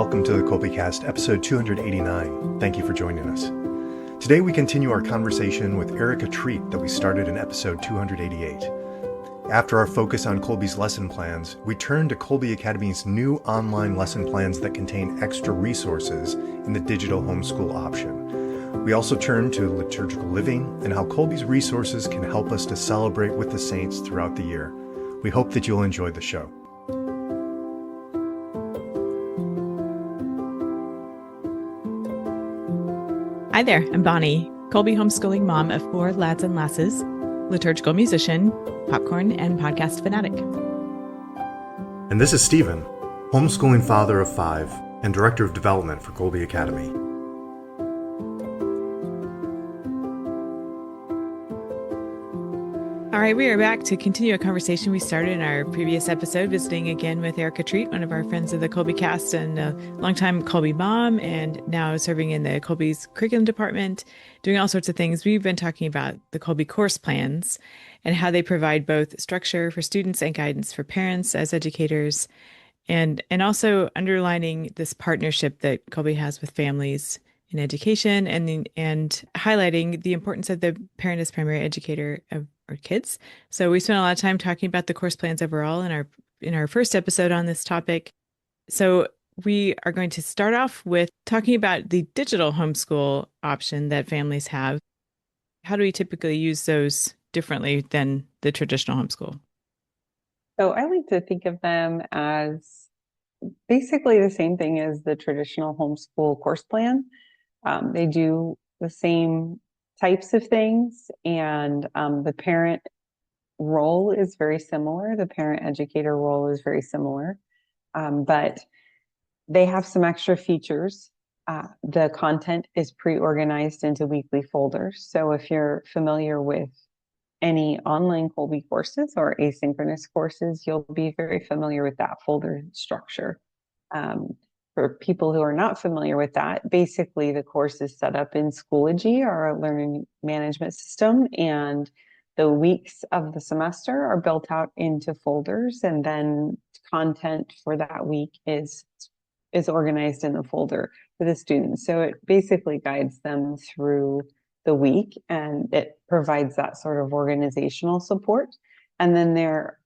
welcome to the Kolbecast, episode 289. Thank you for joining us. Today we continue our conversation with Erica Treat that we started in episode 288. After our focus on Kolbe's lesson plans, we turn to Kolbe Academy's new online lesson plans that contain extra resources in the digital homeschool option. We also turn to liturgical living and how Kolbe's resources can help us to celebrate with the saints throughout the year. We hope that you'll enjoy the show. Hi there, I'm Bonnie, Kolbe homeschooling mom of 4 lads and lasses, liturgical musician, popcorn, and podcast fanatic. And this is Stephen, homeschooling father of 5 and director of development for Kolbe Academy. All right, we are back to continue a conversation we started in our previous episode, visiting again with Erica Treat, one of our friends of the Kolbecast and a longtime Kolbe mom, and now serving in the Kolbe's curriculum department, doing all sorts of things. We've been talking about the Kolbe course plans and how they provide both structure for students and guidance for parents as educators, and also underlining this partnership that Kolbe has with families in education and highlighting the importance of the parent as primary educator of our kids. So we spent a lot of time talking about the course plans overall in our first episode on this topic. So we are going to start off with talking about the digital homeschool option that families have. How do we typically use those differently than the traditional homeschool? So I like to think of them as basically the same thing as the traditional homeschool course plan. They do the same types of things, and the parent role is very similar. The parent educator role is very similar, but they have some extra features. The content is pre-organized into weekly folders. So if you're familiar with any online Kolbe courses or asynchronous courses, you'll be very familiar with that folder structure. For people who are not familiar with that, basically the course is set up in Schoology, our learning management system, and the weeks of the semester are built out into folders, and then content for that week is organized in the folder for the students. So it basically guides them through the week, and it provides that sort of organizational support. And then there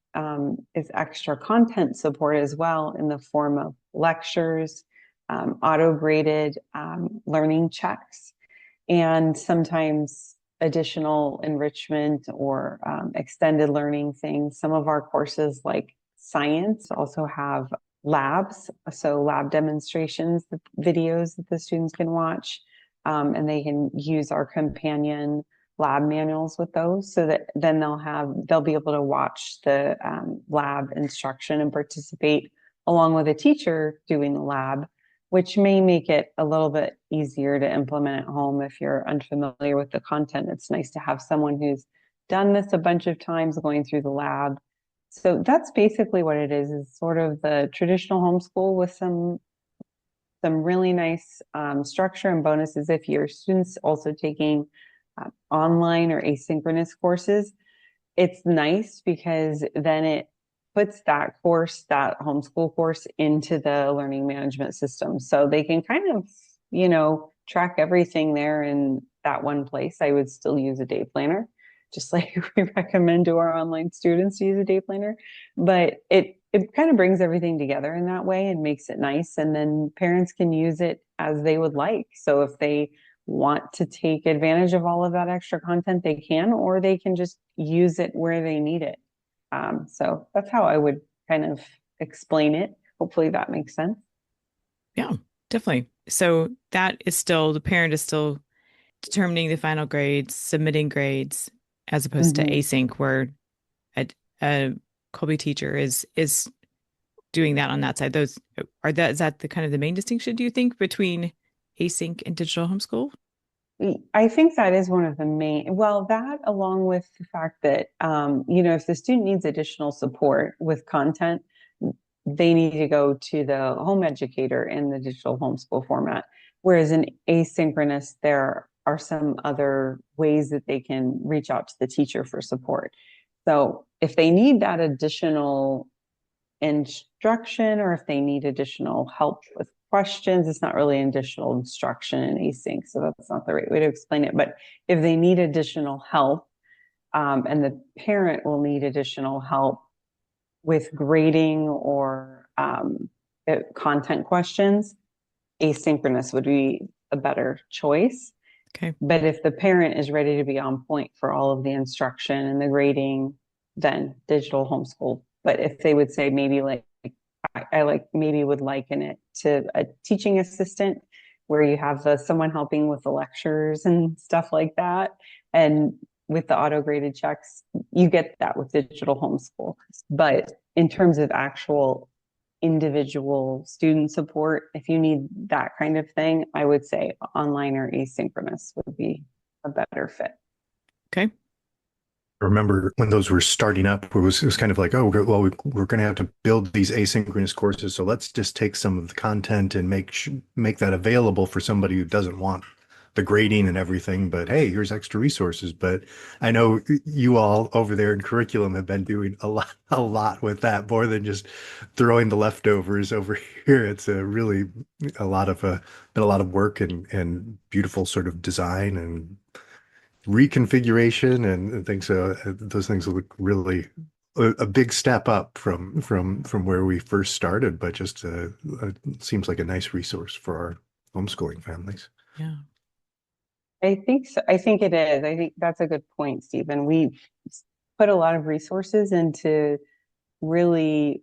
is extra content support as well in the form of lectures, auto-graded learning checks, and sometimes additional enrichment or extended learning things. Some of our courses, like science, also have labs, so lab demonstrations, videos that the students can watch, and they can use our companion lab manuals with those, so that then they'll be able to watch the lab instruction and participate along with a teacher doing the lab, which may make it a little bit easier to implement at home if you're unfamiliar with the content. It's nice to have someone who's done this a bunch of times going through the lab. So that's basically what it is sort of the traditional homeschool with some really nice structure and bonuses. If your students also taking online or asynchronous courses, it's nice because then it puts that homeschool course into the learning management system. So they can kind of, track everything there in that one place. I would still use a day planner, just like we recommend to our online students to use a day planner. But it kind of brings everything together in that way and makes it nice. And then parents can use it as they would like. So if they want to take advantage of all of that extra content, they can, or they can just use it where they need it. So that's how I would kind of explain it. Hopefully that makes sense. Yeah, definitely. So that is still, the parent is still determining the final grades, submitting grades, as opposed to async, where a Kolbe teacher is doing that on that side. Is that the kind of the main distinction, do you think, between async and digital homeschool? I think that is one of the main, that along with the fact that, if the student needs additional support with content, they need to go to the home educator in the digital homeschool format. Whereas in asynchronous, there are some other ways that they can reach out to the teacher for support. So if they need that additional instruction, or if they need additional help with questions. It's not really additional instruction in async, so that's not the right way to explain it. But if they need additional help, and the parent will need additional help with grading or content questions, asynchronous would be a better choice. Okay. But if the parent is ready to be on point for all of the instruction and the grading, then digital homeschool. But if they would say maybe like, I like maybe would liken it to a teaching assistant where you have someone helping with the lectures and stuff like that. And with the auto graded checks, you get that with digital homeschool. But in terms of actual individual student support, if you need that kind of thing, I would say online or asynchronous would be a better fit. Okay. I remember when those were starting up, it was kind of like, oh, well, we're going to have to build these asynchronous courses. So let's just take some of the content and make that available for somebody who doesn't want the grading and everything. But hey, here's extra resources. But I know you all over there in curriculum have been doing a lot with that, more than just throwing the leftovers over here. It's really been a lot of work and beautiful sort of design and reconfiguration and things. So those things look really a big step up from where we first started, but just seems like a nice resource for our homeschooling families. Yeah. I think so. I think it is. I think that's a good point, Stephen. We put a lot of resources into really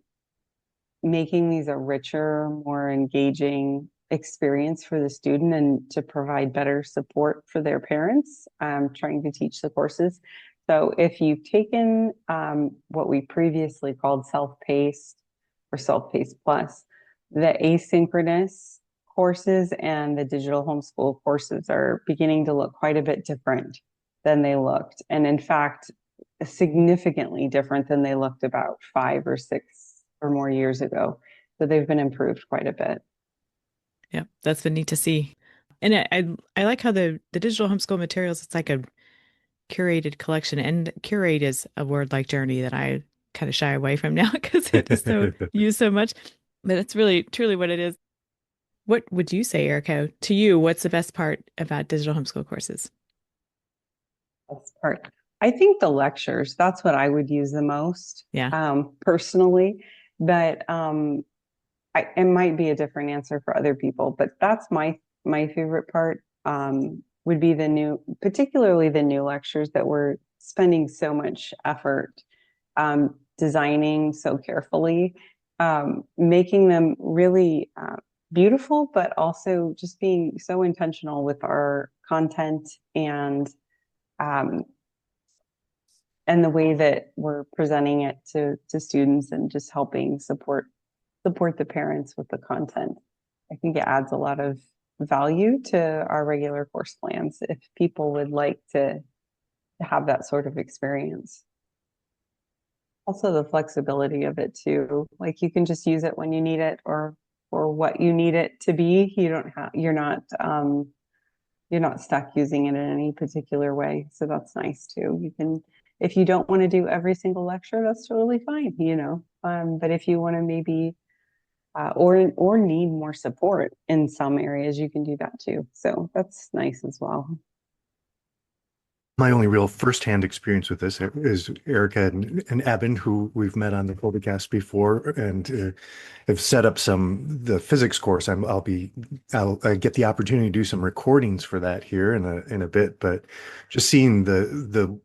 making these a richer, more engaging experience for the student and to provide better support for their parents trying to teach the courses. So if you've taken what we previously called self-paced or self-paced plus, the asynchronous courses and the digital homeschool courses are beginning to look quite a bit different than they looked. And in fact, significantly different than they looked about 5 or 6 or more years ago. So they've been improved quite a bit. Yeah, that's been neat to see. And I like how the digital homeschool materials, it's like a curated collection. And curate is a word like journey that I kind of shy away from now because it is so used so much. But it's really truly what it is. What would you say, Erica, to you, what's the best part about digital homeschool courses? Best part. I think the lectures, that's what I would use the most, Yeah. personally. But it might be a different answer for other people, but that's my favorite part. Would be particularly the new lectures that we're spending so much effort designing so carefully, making them really beautiful, but also just being so intentional with our content and the way that we're presenting it to students and just helping support the parents with the content. I think it adds a lot of value to our regular course plans if people would like to have that sort of experience. Also the flexibility of it too. Like you can just use it when you need it or what you need it to be. You're not stuck using it in any particular way. So that's nice too. You can, if you don't want to do every single lecture, that's totally fine, but if you want to maybe or need more support in some areas, you can do that too. So that's nice as well. My only real firsthand experience with this is Erica and Eben, who we've met on the Kolbecast before, and have set up the physics course. I'll get the opportunity to do some recordings for that here in a bit, but just seeing the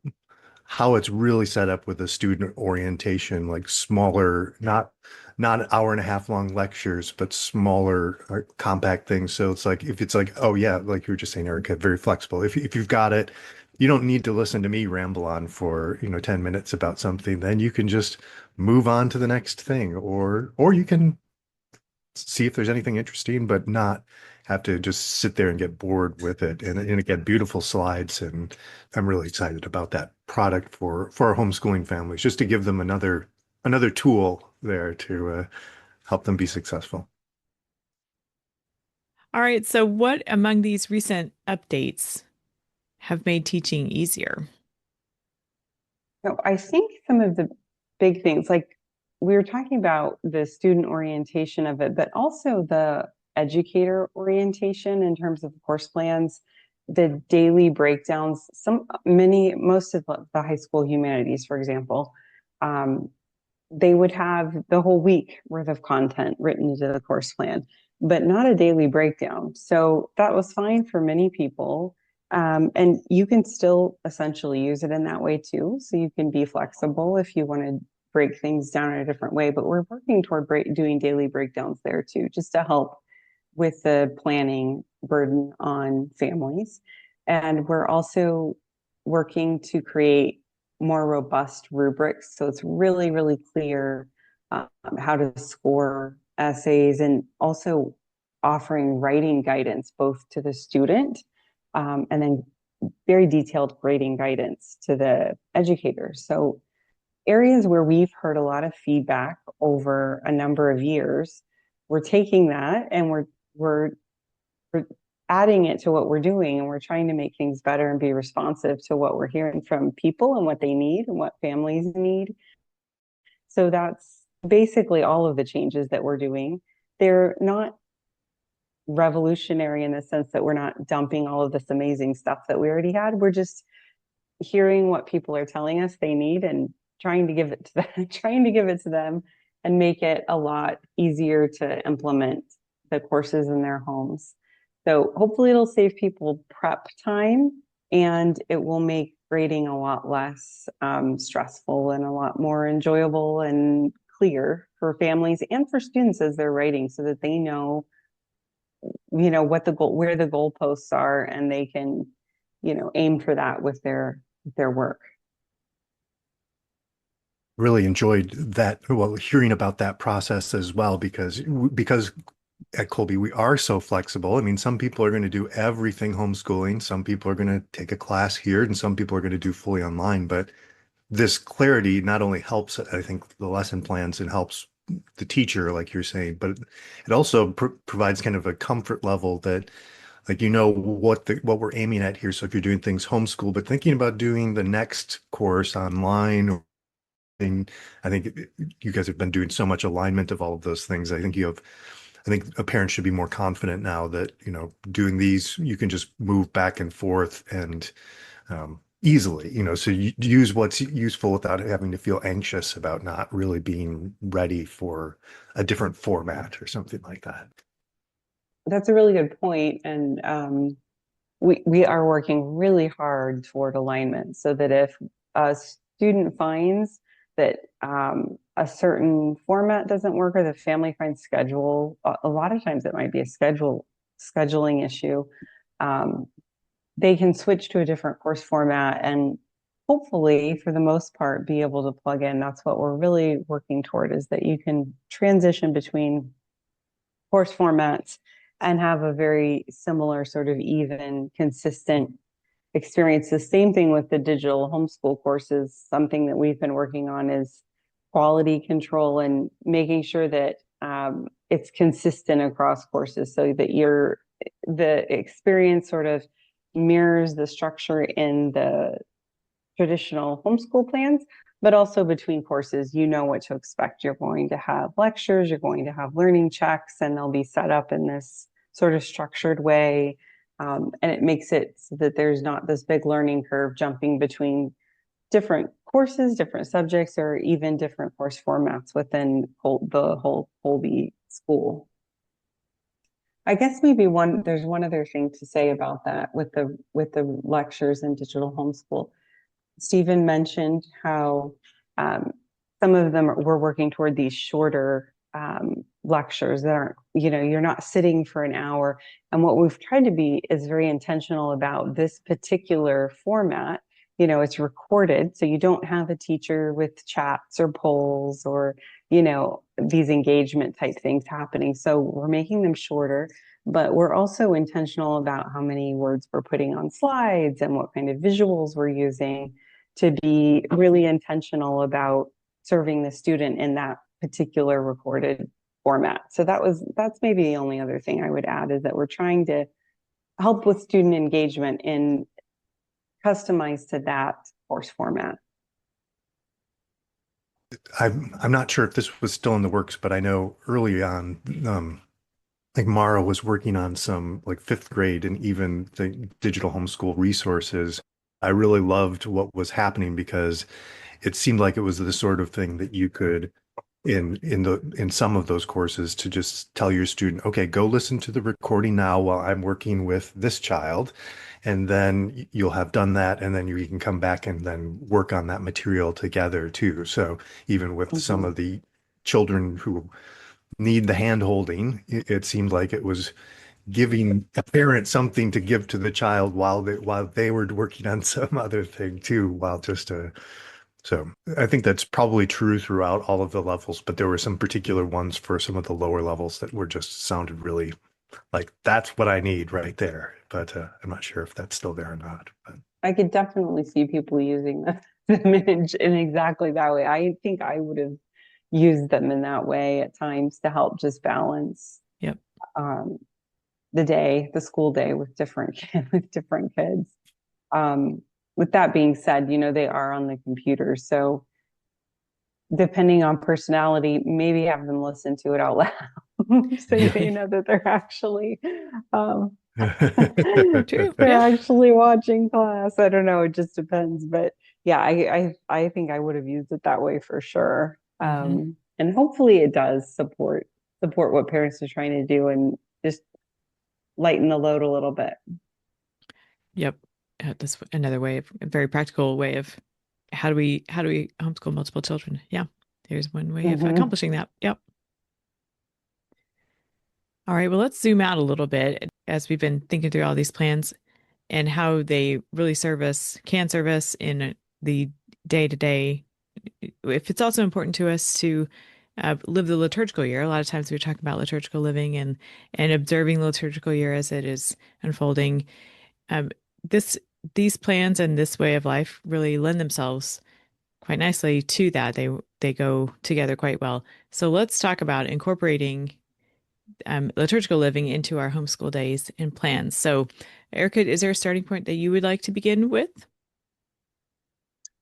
how it's really set up with the student orientation, like smaller, not an hour and a half long lectures, but smaller, compact things. So it's like, if it's like, oh yeah, like you were just saying, Erica, very flexible. If you've got it, you don't need to listen to me ramble on for, 10 minutes about something. Then you can just move on to the next thing, or you can see if there's anything interesting, but not have to just sit there and get bored with it. And again, beautiful slides. And I'm really excited about that product for our homeschooling families, just to give them another tool there to help them be successful. All right. So what among these recent updates have made teaching easier? So I think some of the big things, like we were talking about the student orientation of it, but also the educator orientation in terms of course plans. The daily breakdowns, most of the high school humanities, for example, they would have the whole week worth of content written into the course plan, but not a daily breakdown. So that was fine for many people. And you can still essentially use it in that way too. So you can be flexible if you want to break things down in a different way, but we're working toward doing daily breakdowns there too, just to help with the planning burden on families. And we're also working to create more robust rubrics. So it's really, really clear how to score essays, and also offering writing guidance both to the student and then very detailed grading guidance to the educators. So areas where we've heard a lot of feedback over a number of years, we're taking that and we're adding it to what we're doing, and we're trying to make things better and be responsive to what we're hearing from people and what they need and what families need. So that's basically all of the changes that we're doing. They're not revolutionary in the sense that we're not dumping all of this amazing stuff that we already had. We're just hearing what people are telling us they need and trying to give it to them, trying to give it to them and make it a lot easier to implement the courses in their homes. So hopefully it'll save people prep time, and it will make grading a lot less stressful and a lot more enjoyable and clear for families and for students as they're writing, so that they know, what the goal, where the goalposts are, and they can, aim for that with their work. Really enjoyed that, well, hearing about that process as well, because at Kolbe, we are so flexible. I mean, some people are going to do everything homeschooling. Some people are going to take a class here, and some people are going to do fully online. But this clarity not only helps, I think, the lesson plans, and helps the teacher, like you're saying, but it also provides kind of a comfort level that, like, what we're aiming at here. So if you're doing things homeschool, but thinking about doing the next course online, or I think you guys have been doing so much alignment of all of those things. I think a parent should be more confident now that, doing these, you can just move back and forth and easily, so you use what's useful without having to feel anxious about not really being ready for a different format or something like that. That's a really good point. And we are working really hard toward alignment, so that if a student finds that a certain format doesn't work, or the family finds schedule, a lot of times it might be a scheduling issue, they can switch to a different course format and hopefully, for the most part, be able to plug in. That's what we're really working toward, is that you can transition between course formats and have a very similar, sort of even, consistent experience. The same thing with the digital homeschool courses. Something that we've been working on is quality control and making sure that it's consistent across courses, so that the experience sort of mirrors the structure in the traditional homeschool plans, but also between courses, what to expect. You're going to have lectures, you're going to have learning checks, and they'll be set up in this sort of structured way. And it makes it so that there's not this big learning curve jumping between different courses, different subjects, or even different course formats within the whole Kolbe school. I guess maybe there's one other thing to say about that with the lectures and digital homeschool. Stephen mentioned how some of them we're working toward these shorter lectures that aren't, you're not sitting for an hour. And what we've tried to be is very intentional about this particular format. It's recorded, so you don't have a teacher with chats or polls or, these engagement type things happening. So we're making them shorter, but we're also intentional about how many words we're putting on slides and what kind of visuals we're using, to be really intentional about serving the student in that particular recorded format. So that's maybe the only other thing I would add, is that we're trying to help with student engagement in customized to that course format. I'm not sure if this was still in the works, but I know early on, like Mara was working on some like fifth grade and even the digital homeschool resources. I really loved what was happening because it seemed like it was the sort of thing that you could in some of those courses to just tell your student, okay, go listen to the recording now while I'm working with this child, and then you'll have done that, and then you can come back and then work on that material together too. So even with some Mhm. of the children who need the hand holding, it seemed like it was giving a parent something to give to the child while they were working on some other thing too, while just so I think that's probably true throughout all of the levels, but there were some particular ones for some of the lower levels that were just sounded really like that's what I need right there. But I'm not sure if that's still there or not. But I could definitely see people using them in exactly that way. I think I would have used them in that way at times to help just balance Yep. um, the school day with with different kids. Um, with that being said, they are on the computer, so depending on personality, maybe have them listen to it out loud, so you know that um, True. they're Yeah. actually watching class. I don't know, it just depends, but yeah, I think I would have used it that way for sure. Hmm. And hopefully it does support what parents are trying to do and just lighten the load a little bit. Yep. That's another way of a very practical way of how do we homeschool multiple children? Yeah. There's one way of Hmm. accomplishing that. Yep. All right. Well, let's zoom out a little bit as we've been thinking through all these plans and how they really can serve us in the day to day. If it's also important to us to live the liturgical year, a lot of times we're talking about liturgical living and observing the liturgical year as it is unfolding. Um, this these plans and this way of life really lend themselves quite nicely to that. They go together quite well. So let's talk about incorporating liturgical living into our homeschool days and plans. So, Erica, is there a starting point that you would like to begin with?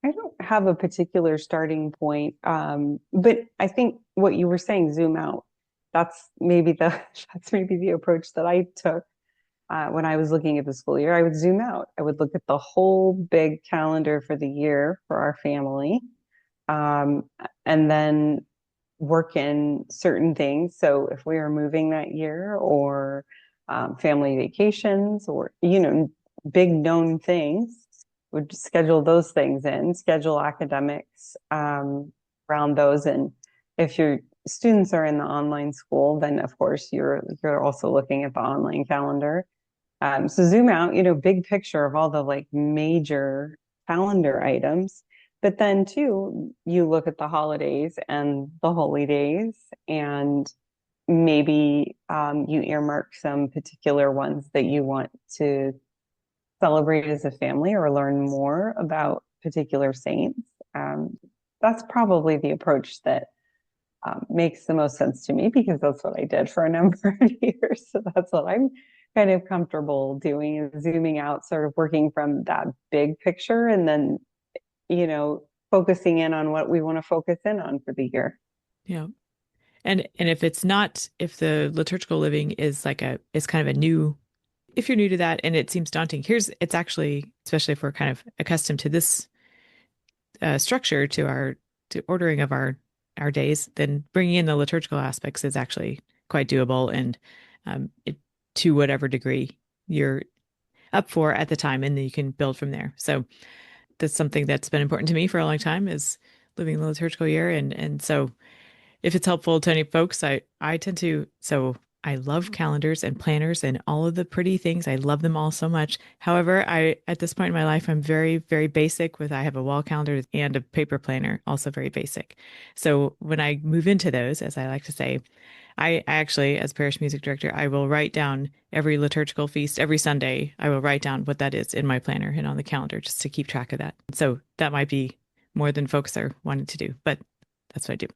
I don't have a particular starting point, but I think what you were saying, zoom out. That's maybe the that's maybe the approach that I took when I was looking at the school year. I would zoom out. I would look at the whole big calendar for the year for our family, um, and then work in certain things. So if we are moving that year, or family vacations, or big known things, would schedule those things in, schedule academics around those. And if your students are in the online school, then of course you're also looking at the online calendar. So zoom out, big picture of all the like major calendar items. But then too, you look at the holidays and the holy days, and maybe you earmark some particular ones that you want to celebrate as a family or learn more about particular saints. Um, that's probably the approach that makes the most sense to me, because that's what I did for a number of years. So that's what I'm kind of comfortable doing, is zooming out, sort of working from that big picture, and then, focusing in on what we want to focus in on for the year. Yeah. And if the liturgical living is kind of a new, if you're new to that and it seems daunting, it's actually, especially if we're kind of accustomed to this structure to ordering of our days, then bringing in the liturgical aspects is actually quite doable and to whatever degree you're up for at the time, and then you can build from there. So that's something that's been important to me for a long time, is living the liturgical year. And so if it's helpful to any folks, I tend to, so I love calendars and planners and all of the pretty things. I love them all so much. However, at this point in my life, I'm very, very basic with, I have a wall calendar and a paper planner, also very basic. So when I move into those, as I like to say, I actually, as parish music director, I will write down every liturgical feast every Sunday. I will write down what that is in my planner and on the calendar just to keep track of that. So that might be more than folks are wanting to do, but that's what I do.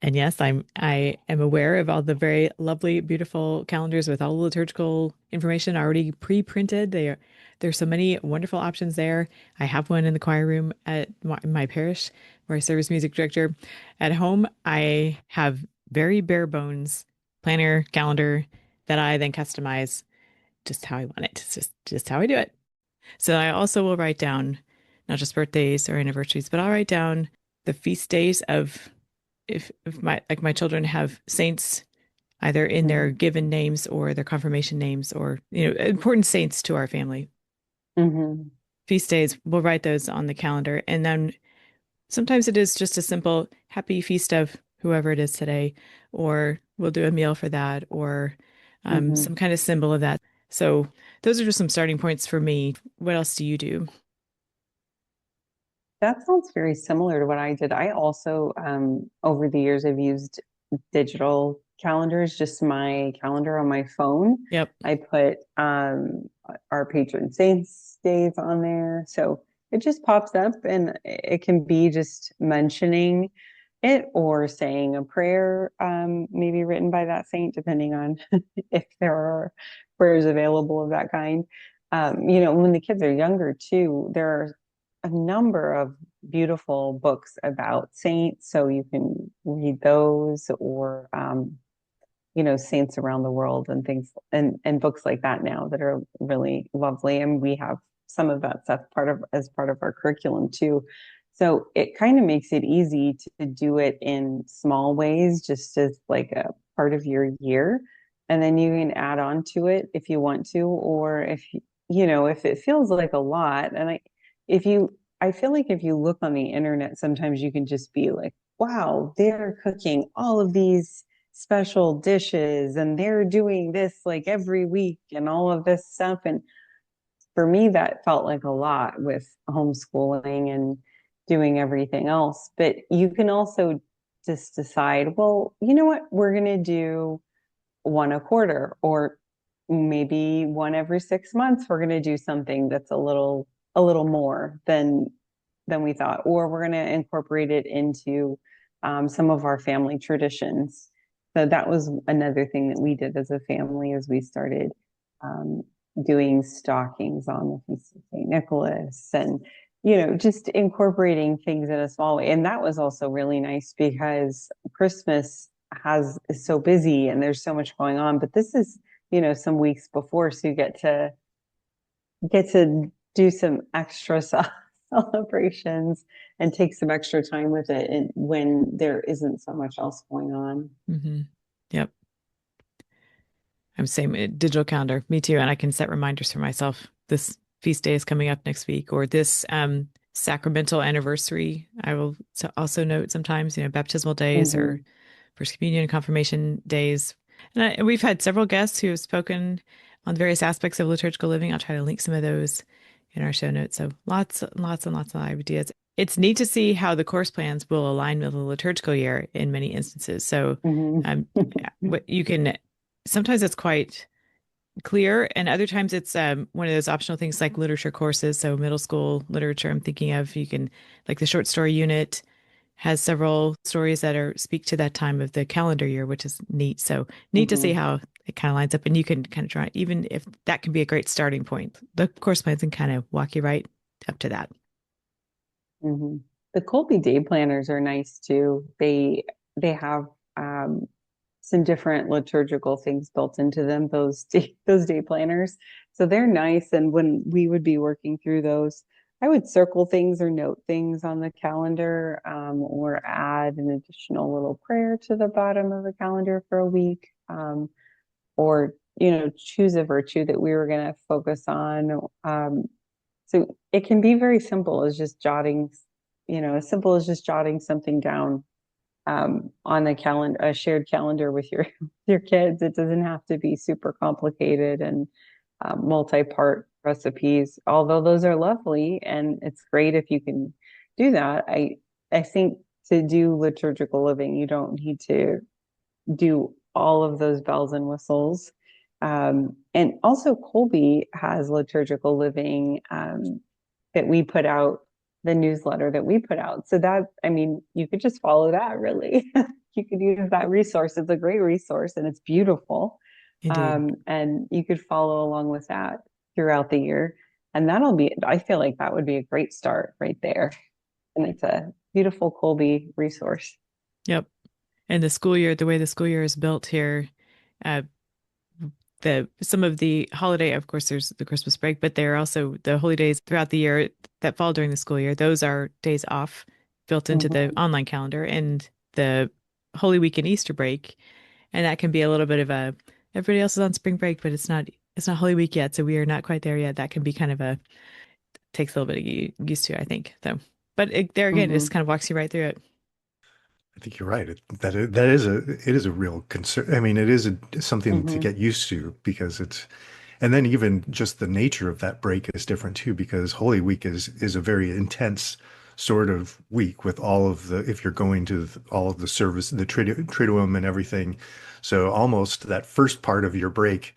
And yes, I am aware of all the very lovely, beautiful calendars with all the liturgical information already pre-printed. There's so many wonderful options there. I have one in the choir room at my parish where I serve as music director. At home, I have very bare bones planner, calendar, that I then customize just how I want it. It's just how I do it. So I also will write down not just birthdays or anniversaries, but I'll write down the feast days of if my children have saints either in their Mm-hmm. given names or their confirmation names or important saints to our family. Mm-hmm. Feast days, we'll write those on the calendar. And then sometimes it is just a simple happy feast of whoever it is today, or we'll do a meal for that, or Mm-hmm. some kind of symbol of that. So those are just some starting points for me. What else do you do? That sounds very similar to what I did. I also, over the years, I've used digital calendars, just my calendar on my phone. Yep. I put our patron saints days on there. So it just pops up and it can be just mentioning it or saying a prayer, maybe written by that saint, depending on if there are prayers available of that kind. When the kids are younger too, there are a number of beautiful books about saints, so you can read those or saints around the world and things and books like that now that are really lovely. And we have some of that stuff as part of our curriculum too. So it kind of makes it easy to do it in small ways, just as like a part of your year. And then you can add on to it if you want to, or if it feels like a lot. If you, I feel like if you look on the internet, sometimes you can just be like, wow, they're cooking all of these special dishes and they're doing this like every week and all of this stuff. And for me, that felt like a lot with homeschooling and doing everything else. But you can also just decide, well, you know what, we're going to do one a quarter, or maybe one every 6 months. We're going to do something that's a little more than we thought, or we're going to incorporate it into some of our family traditions. So that was another thing that we did as a family as we started um, doing stockings on the Feast of St. Nicholas and, just incorporating things in a small way. And that was also really nice because Christmas is so busy and there's so much going on, but this is, some weeks before. So you get to do some extra celebrations and take some extra time with it and when there isn't so much else going on. Hmm. Yep. I'm same digital calendar. Me too. And I can set reminders for myself. This feast day is coming up next week, or this sacramental anniversary. I will also note sometimes, baptismal days or Mm-hmm. First Communion, confirmation days. And we've had several guests who have spoken on various aspects of liturgical living. I'll try to link some of those in our show notes. So lots, lots, and lots of ideas. It's neat to see how the course plans will align with the liturgical year in many instances. So yeah, Mm-hmm. what you can sometimes it's quite clear, and other times it's one of those optional things like literature courses. So middle school literature, I'm thinking of you can like the short story unit has several stories that are speak to that time of the calendar year, which is neat. So neat to see Mm-hmm. how it kind of lines up, and you can kind of try, even if that can be a great starting point. The course plans can kind of walk you right up to that. Mm-hmm. The Kolbe day planners are nice too. They have um, some different liturgical things built into them. Those day planners, so they're nice. And when we would be working through those, I would circle things or note things on the calendar, or add an additional little prayer to the bottom of the calendar for a week, or choose a virtue that we were going to focus on. So it can be very simple as just jotting, as simple as just jotting something down on a shared calendar with your kids. It doesn't have to be super complicated and multi-part recipes, although those are lovely and it's great if you can do that. I think to do liturgical living, you don't need to do all of those bells and whistles. And also Kolbe has liturgical living that we put out, the newsletter that we put out. So that, I mean, you could just follow that really. You could use that resource. It's a great resource and it's beautiful. Indeed. And you could follow along with that throughout the year. And I feel like that would be a great start right there. And it's a beautiful Kolbe resource. Yep. And the school year, the way the school year is built here, uh, some of the holiday, of course, there's the Christmas break, but there are also the holy days throughout the year that fall during the school year. Those are days off built into the Mhm. online calendar, and the Holy Week and Easter break. And that can be a little bit of a, everybody else is on spring break, but it's not Holy Week yet, so we are not quite there yet. That can be kind of a, takes a little bit of used to, I think. So, but there again, it just Mhm. kind of walks you right through it. I think you're right. It is a real concern. I mean, it is something to Mhm. get used to because and then even just the nature of that break is different too, because Holy Week is a very intense sort of week with all of the, if you're going to all of the service, the Triduum and everything. So almost that first part of your break,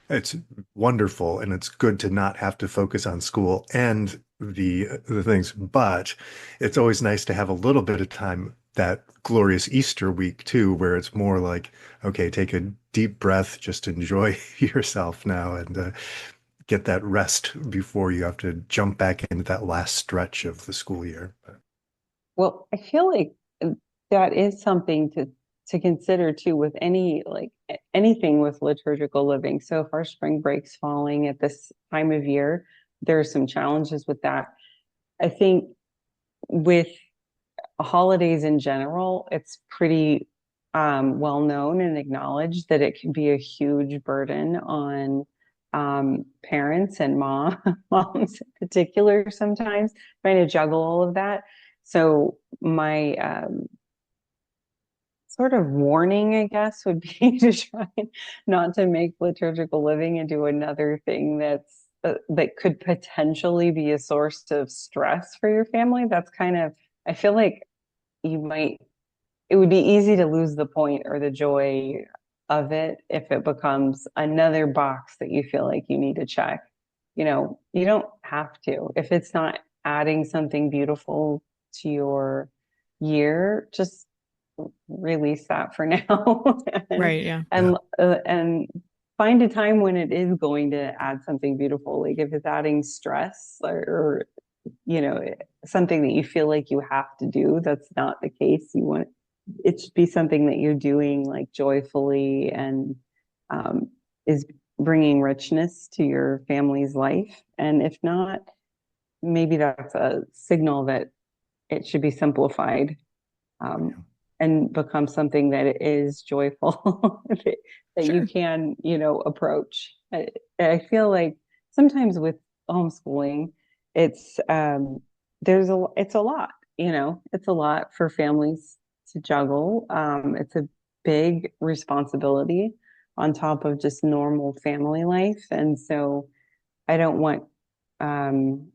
it's wonderful and it's good to not have to focus on school and the things, but it's always nice to have a little bit of time that glorious Easter week too, where it's more like, okay, take a deep breath, just enjoy yourself now and get that rest before you have to jump back into that last stretch of the school year. Well, I feel like that is something to consider too with any like anything with liturgical living. So if our spring break's falling at this time of year, there are some challenges with that. I think with holidays in general, it's pretty well known and acknowledged that it can be a huge burden on parents and moms in particular sometimes trying to juggle all of that. So my sort of warning, I guess, would be to try not to make liturgical living into another thing that could potentially be a source of stress for your family. That's kind of, I feel like you might, it would be easy to lose the point or the joy of it if it becomes another box that you feel like you need to check. You don't have to. If it's not adding something beautiful to your year, just release that for now and Right. Yeah. Yeah. and find a time when it is going to add something beautiful. Like if it's adding stress or you know, something that you feel like you have to do, that's not the case. You want it should be something that you're doing like joyfully and um, is bringing richness to your family's life. And if not, maybe that's a signal that it should be simplified um, and become something that is joyful that you Sure. can, approach. I feel like sometimes with homeschooling, it's it's a lot, it's a lot for families to juggle. It's a big responsibility on top of just normal family life. And so I don't want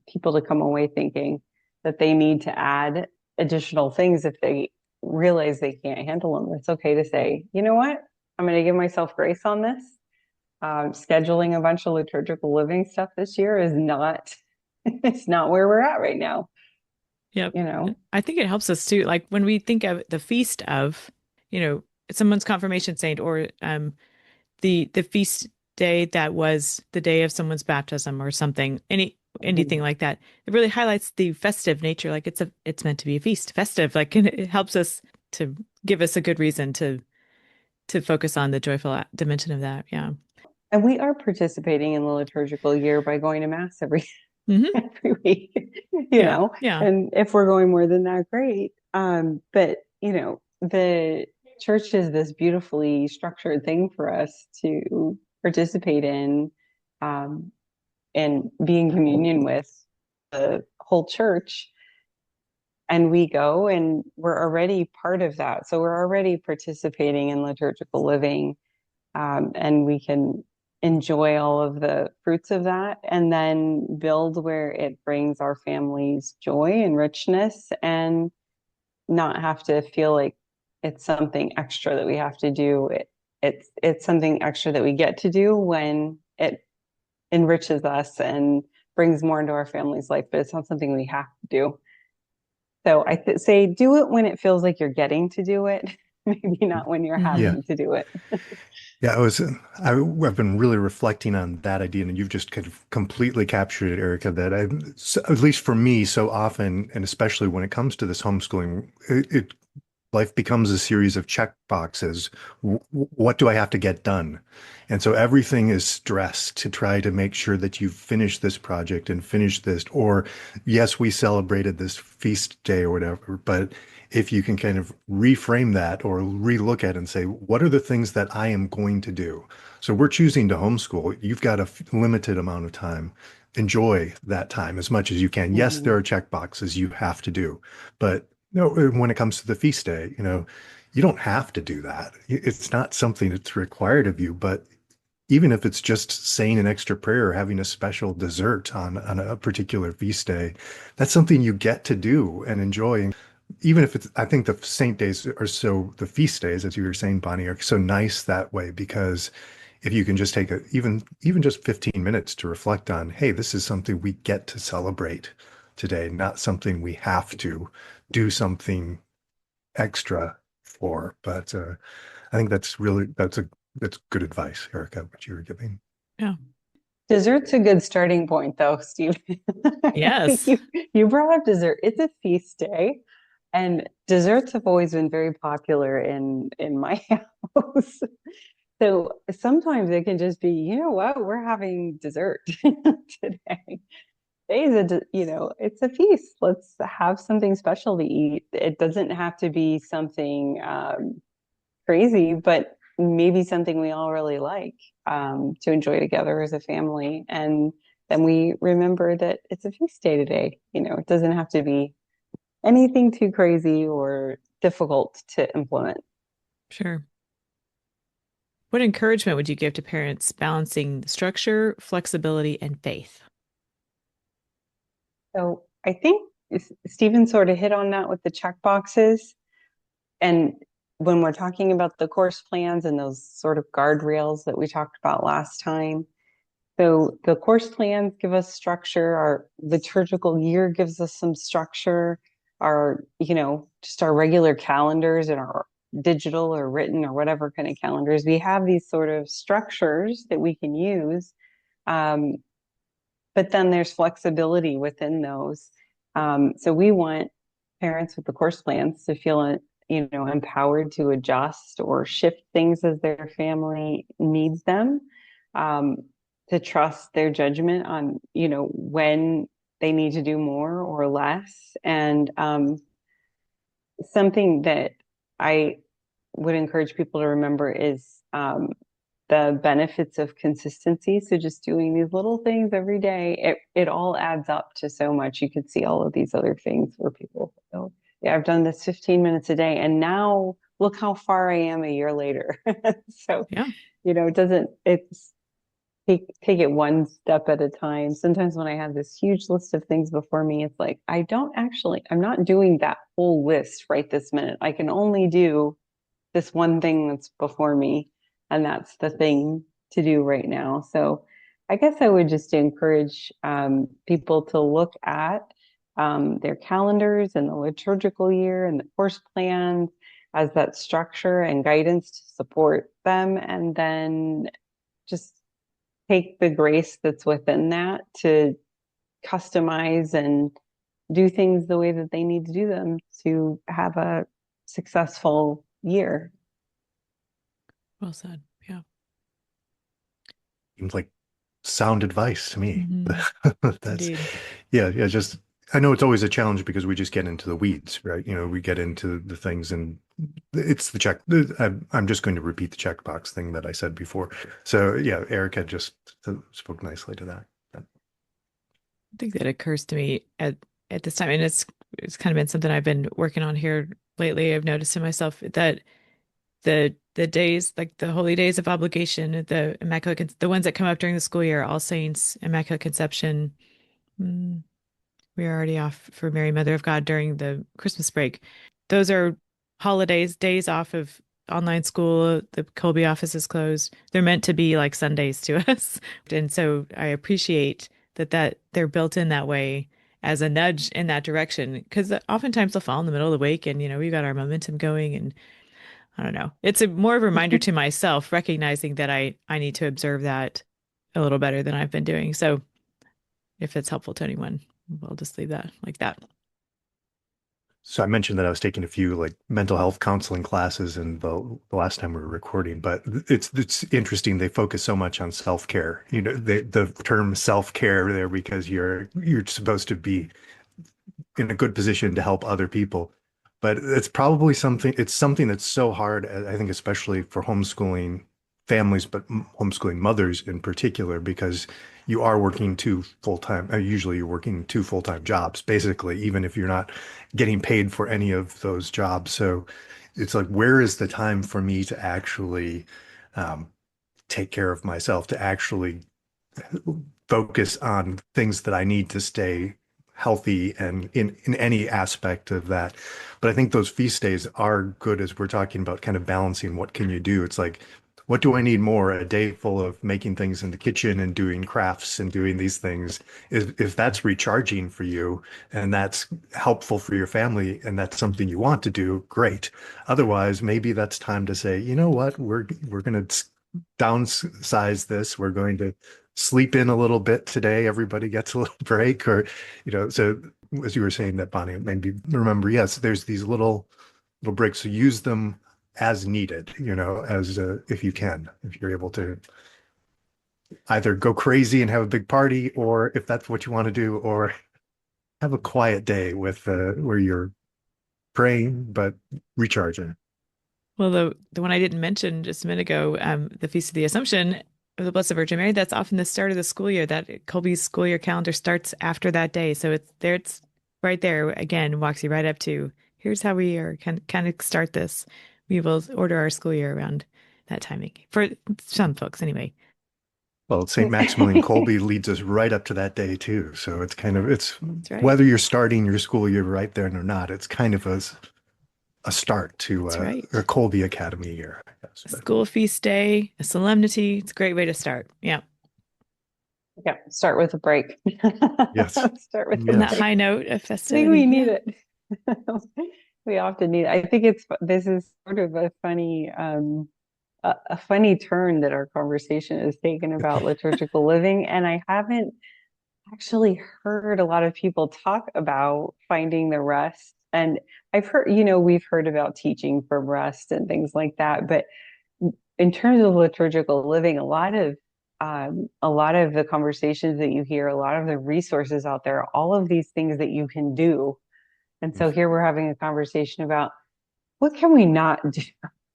people to come away thinking that they need to add additional things if they realize they can't handle them. It's okay to say, you know what? I'm going to give myself grace on this. Scheduling a bunch of liturgical living stuff this year is not, it's not where we're at right now, Yep. you know? I think it helps us too. Like when we think of the feast of, you know, someone's confirmation saint or the feast day that was the day of someone's baptism or something, anything Mhm. like that. It really highlights the festive nature. Like it's meant to be a feast, festive. Like and it helps us to give us a good reason to focus on the joyful dimension of that. Yeah. And we are participating in the liturgical year by going to mass every Hmm. every week, Yeah. Yeah. and if we're going more than that, great. But the church is this beautifully structured thing for us to participate in, um, and be in communion with the whole church. And we go and we're already part of that. So we're already participating in liturgical living, and we can enjoy all of the fruits of that and then build where it brings our families joy and richness and not have to feel like it's something extra that we have to do. It's something extra that we get to do when it enriches us and brings more into our family's life, but it's not something we have to do. So say do it when it feels like you're getting to do it, maybe not when you're Hmm. Yeah. having to do it. Yeah, I've been really reflecting on that idea, and you've just kind of completely captured it, Erica, that at least for me, so often, and especially when it comes to this homeschooling, it Life becomes a series of check boxes. What do I have to get done? And so everything is stressed to try to make sure that you finish this project and finish this. Or, yes, we celebrated this feast day or whatever, but if you can kind of reframe that or relook at it and say, what are the things that I am going to do? So we're choosing to homeschool. You've got a limited amount of time. Enjoy that time as much as you can. Yes, Mhm. there are check boxes you have to do, but no, when it comes to the feast day, you don't have to do that. It's not something that's required of you, but even if it's just saying an extra prayer or having a special dessert on a particular feast day, that's something you get to do and enjoy. Even if it's, I think the saint days are so, the feast days, as you were saying, Bonnie, are so nice that way because if you can just take even just 15 minutes to reflect on, hey, this is something we get to celebrate today, not something we have to do something extra for. But I think that's good advice, Erica, what you were giving. Yeah. Dessert's a good starting point, though, Steve. I think Yes. you brought up dessert. It's a feast day, and desserts have always been very popular in my house. So sometimes it can just be, you know what, we're having dessert today. It's a feast. Let's have something special to eat. It doesn't have to be something crazy, but maybe something we all really like to enjoy together as a family. And then we remember that it's a feast day today. It doesn't have to be anything too crazy or difficult to implement. Sure. What encouragement would you give to parents balancing structure, flexibility, and faith? So I think Stephen sort of hit on that with the check boxes. And when we're talking about the course plans and those sort of guardrails that we talked about last time, so the course plans give us structure, our liturgical year gives us some structure, just our regular calendars and our digital or written or whatever kind of calendars. We have these sort of structures that we can use. Um, but then there's flexibility within those. So we want parents with the course plans to feel, empowered to adjust or shift things as their family needs them, um, to trust their judgment on, when they need to do more or less. And something that I would encourage people to remember is the benefits of consistency. So just doing these little things every day, it all adds up to so much. You could see all of these other things where people go, yeah, I've done this 15 minutes a day, and now look how far I am a year later. So, Yeah. it's take it one step at a time. Sometimes when I have this huge list of things before me, it's like, I'm not doing that whole list right this minute. I can only do this one thing that's before me, and that's the thing to do right now. So I guess I would just encourage people to look at their calendars and the liturgical year and the course plans as that structure and guidance to support them, and then just take the grace that's within that to customize and do things the way that they need to do them to have a successful year. Well said. Yeah. Seems like sound advice to me. Hmm. That's, Indeed. yeah, just, I know it's always a challenge because we just get into the weeds, right? We get into the things and it's the check. I'm just going to repeat the checkbox thing that I said before. So yeah, Erica just spoke nicely to that. I think that occurs to me at this time, and it's kind of been something I've been working on here lately. I've noticed in myself that the days, like the holy days of obligation, the ones that come up during the school year, All Saints, Immaculate Conception. mm, we are already off for Mary, Mother of God during the Christmas break. Those are holidays, days off of online school. The Kolbe office is closed. They're meant to be like Sundays to us. And so I appreciate that they're built in that way as a nudge in that direction. Because oftentimes they'll fall in the middle of the week and, we've got our momentum going. And I don't know. It's more of a reminder to myself, recognizing that I need to observe that a little better than I've been doing. So if it's helpful to anyone, we'll just leave that like that. So I mentioned that I was taking a few like mental health counseling classes and the last time we were recording, but it's interesting. They focus so much on self-care. The term self-care there because you're supposed to be in a good position to help other people. But it's something that's so hard, I think, especially for homeschooling families, but homeschooling mothers in particular, because you are working two full-time, usually you're working two full-time jobs, basically, even if you're not getting paid for any of those jobs. So it's like, where is the time for me to actually um, take care of myself, to actually focus on things that I need to stay healthy and in any aspect of that. But I think those feast days are good as we're talking about kind of balancing what can you do. It's like, what do I need more? A day full of making things in the kitchen and doing crafts and doing these things. If that's recharging for you and that's helpful for your family and that's something you want to do, great. Otherwise, maybe that's time to say, you know what, we're going to downsize this. We're going to sleep in a little bit today. Everybody gets a little break, or so as you were saying that, Bonnie, maybe remember, yes, there's these little breaks. So use them as needed, as if you can, if you're able to either go crazy and have a big party, or if that's what you want to do, or have a quiet day with where you're praying but recharging. Well, the one I didn't mention just a minute ago, the Feast of the Assumption of the Blessed Virgin Mary, that's often the start of the school year. That Kolbe's school year calendar starts after that day. So it's there, it's right there again, walks you right up to here's how we are kind of start this. We will order our school year around that timing for some folks anyway. Well, St. Maximilian Kolbe leads us right up to that day too. So it's That's right. whether you're starting your school year right then or not, it's kind of a start to That's a right. Kolbe Academy year, I guess. A But school feast day, a solemnity. It's a great way to start. Yeah. Yeah, start with a break. yes, Start with a On that yes. break. high note of I think we festivity. need Yeah. it. We often need it. I think this is sort of a funny turn that our conversation has taken about liturgical living, and I haven't actually heard a lot of people talk about finding the rest. And I've heard, we've heard about teaching from rest and things like that, but in terms of liturgical living, a lot of the conversations that you hear, a lot of the resources out there, all of these things that you can do. And so here we're having a conversation about what can we not do?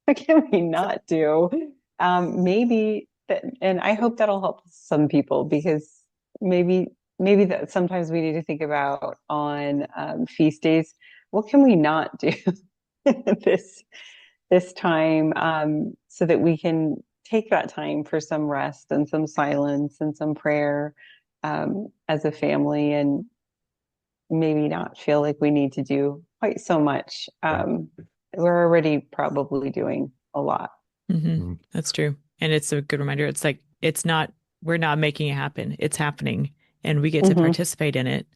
What can we not do? Maybe that, and I hope that'll help some people because maybe maybe that sometimes we need to think about on feast days. What can we not do this this time so that we can take that time for some rest and some silence and some prayer as a family and maybe not feel like we need to do quite so much. Right. We're already probably doing a lot. Mm. That's true. And it's a good reminder. It's like, we're not making it happen. It's happening and we get to Hmm. participate in it.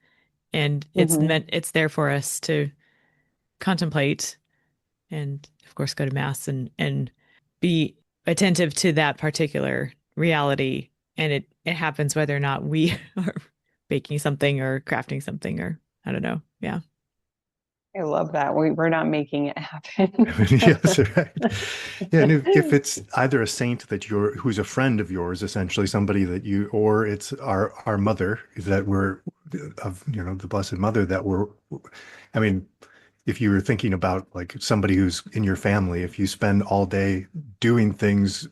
And Hmm. it's there for us to contemplate and, of course, go to mass and be attentive to that particular reality. And it happens whether or not we are baking something or crafting something or I don't know. Yeah. I love that. We're not making it happen. Yes, right. Yeah, and if it's either a saint that who's a friend of yours, essentially somebody that or it's our mother that we're of, the Blessed Mother that we're, I mean, if you were thinking about like somebody who's in your family, if you spend all day doing things,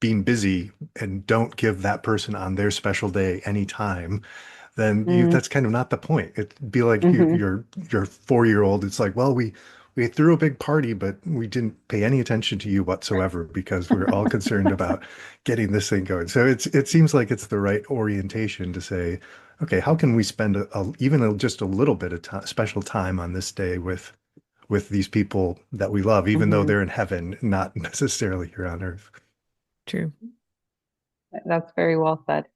being busy, and don't give that person on their special day any time, then Mm-hmm. that's kind of not the point. It'd be like Mm-hmm. your 4 year old. It's like, well, we threw a big party, but we didn't pay any attention to you whatsoever because we're all concerned about getting this thing going. So it seems like it's the right orientation to say, okay, how can we spend just a little bit of special time on this day with these people that we love, even though they're in heaven, not necessarily here on earth. True. That's very well said.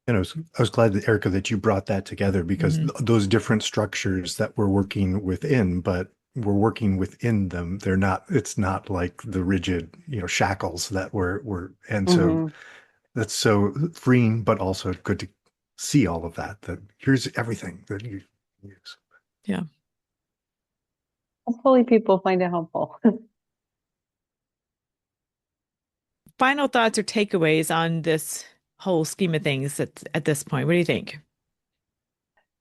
And I was glad that Erica that you brought that together because Hmm. those different structures that we're working within, but we're working within them. It's not like the rigid, shackles that and so Hmm. that's so freeing, but also good to see all of that, that here's everything that use. Yeah. Hopefully people find it helpful. Final thoughts or takeaways on this whole scheme of things at this point. What do you think?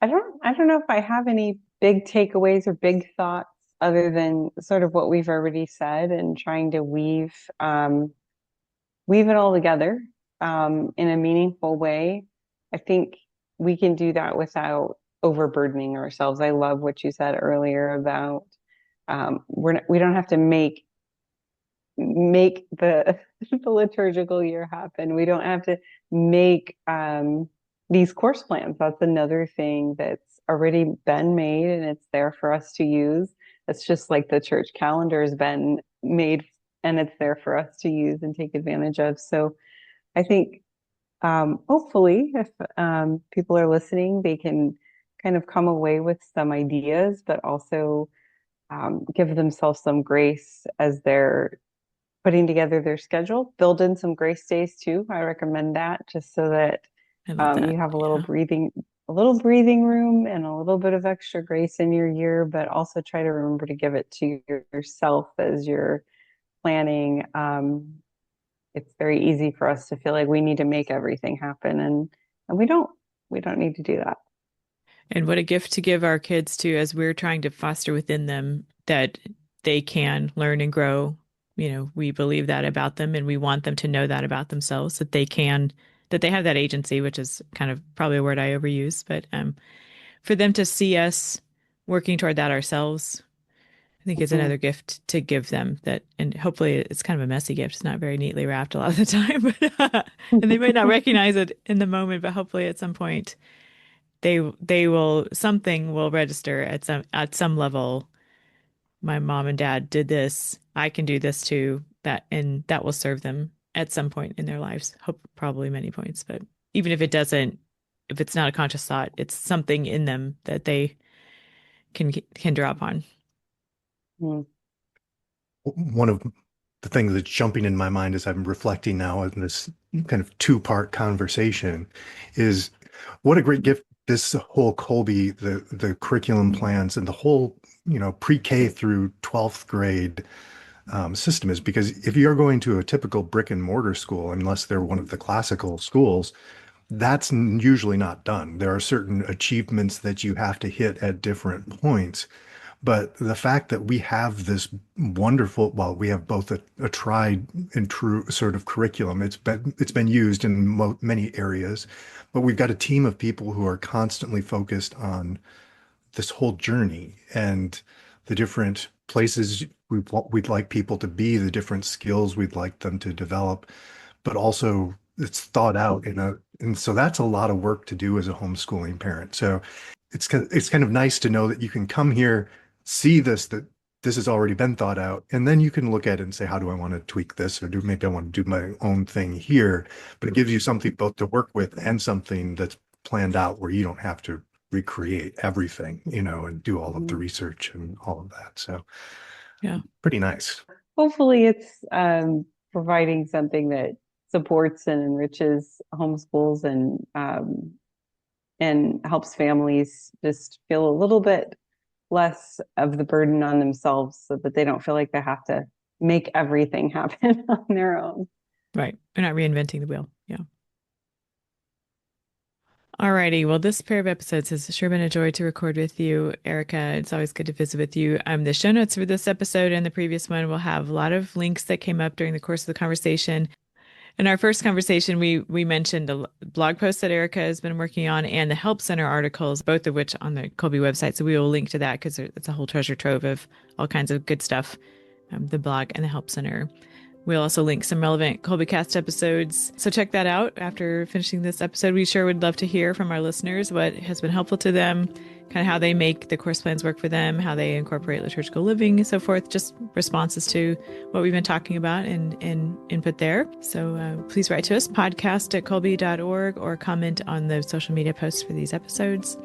I don't know if I have any big takeaways or big thoughts other than sort of what we've already said and trying to weave it all together in a meaningful way. I think we can do that without overburdening ourselves. I love what you said earlier about we don't have to make the the liturgical year happen. We don't have to make these course plans. That's another thing that's already been made and it's there for us to use. It's just like the church calendar has been made and it's there for us to use and take advantage of. So I think hopefully if people are listening, they can kind of come away with some ideas, but also give themselves some grace as they're putting together their schedule. Build in some grace days too. I recommend that just so that I love that. you have Yeah. a little breathing room and a little bit of extra grace in your year, but also try to remember to give it to yourself as you're planning. It's very easy for us to feel like we need to make everything happen, and we don't need to do that. And what a gift to give our kids too, as we're trying to foster within them that they can learn and grow. You know, we believe that about them and we want them to know that about themselves, that that they have that agency, which is kind of probably a word I overuse, but for them to see us working toward that ourselves, I think is Mhm. another gift to give them that, and hopefully it's kind of a messy gift. It's not very neatly wrapped a lot of the time, but, and they might not recognize it in the moment, but hopefully at some point they will something will register at some level. My mom and dad did this. I can do this too. That will serve them at some point in their lives. Hope probably many points, but even if it doesn't, if it's not a conscious thought, it's something in them that they can draw upon. Mhm. One of the things that's jumping in my mind as I'm reflecting now on this kind of two-part conversation is what a great gift this whole Kolbe, the curriculum plans and the whole, pre-K through 12th grade system is, because if you're going to a typical brick and mortar school, unless they're one of the classical schools, that's usually not done. There are certain achievements that you have to hit at different points. But the fact that we have this wonderful, well, we have both a tried and true sort of curriculum. It's been used in many areas, but we've got a team of people who are constantly focused on this whole journey and the different places we'd like people to be, the different skills we'd like them to develop, but also it's thought out and so that's a lot of work to do as a homeschooling parent. So it's kind of nice to know that you can come here, see that this has already been thought out, and then you can look at it and say, how do I want to tweak this, or maybe I want to do my own thing here. But it gives you something both to work with and something that's planned out where you don't have to recreate everything, and do all of the research and all of that. So Yeah. pretty nice. Hopefully it's providing something that supports and enriches homeschools and helps families just feel a little bit less of the burden on themselves so that they don't feel like they have to make everything happen on their own. Right. We're not reinventing the wheel. Yeah. Alrighty. Well, this pair of episodes has sure been a joy to record with you, Erica. It's always good to visit with you. The show notes for this episode and the previous one will have a lot of links that came up during the course of the conversation. In our first conversation, we mentioned a blog post that Erica has been working on and the Help Center articles, both of which on the Kolbe website. So we will link to that because it's a whole treasure trove of all kinds of good stuff, the blog and the Help Center. We'll also link some relevant Kolbecast episodes. So check that out after finishing this episode. We sure would love to hear from our listeners what has been helpful to them, kind of how they make the course plans work for them, how they incorporate liturgical living and so forth, just responses to what we've been talking about and input there. So please write to us, podcast@kolbe.org, or comment on the social media posts for these episodes.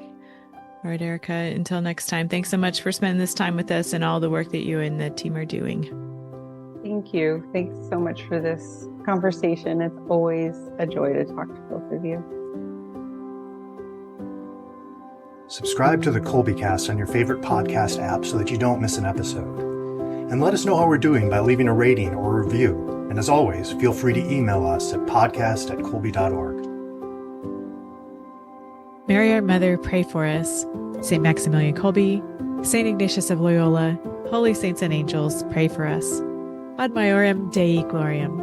All right, Erica, until next time, thanks so much for spending this time with us and all the work that you and the team are doing. Thank you. Thanks so much for this conversation. It's always a joy to talk to both of you. Subscribe to the Kolbecast on your favorite podcast app so that you don't miss an episode. And let us know how we're doing by leaving a rating or a review. And as always, feel free to email us at podcast@kolbe.org. Mary, our Mother, pray for us. St. Maximilian Kolbe, St. Ignatius of Loyola, holy saints and angels, pray for us. Ad maiorem Dei gloriam.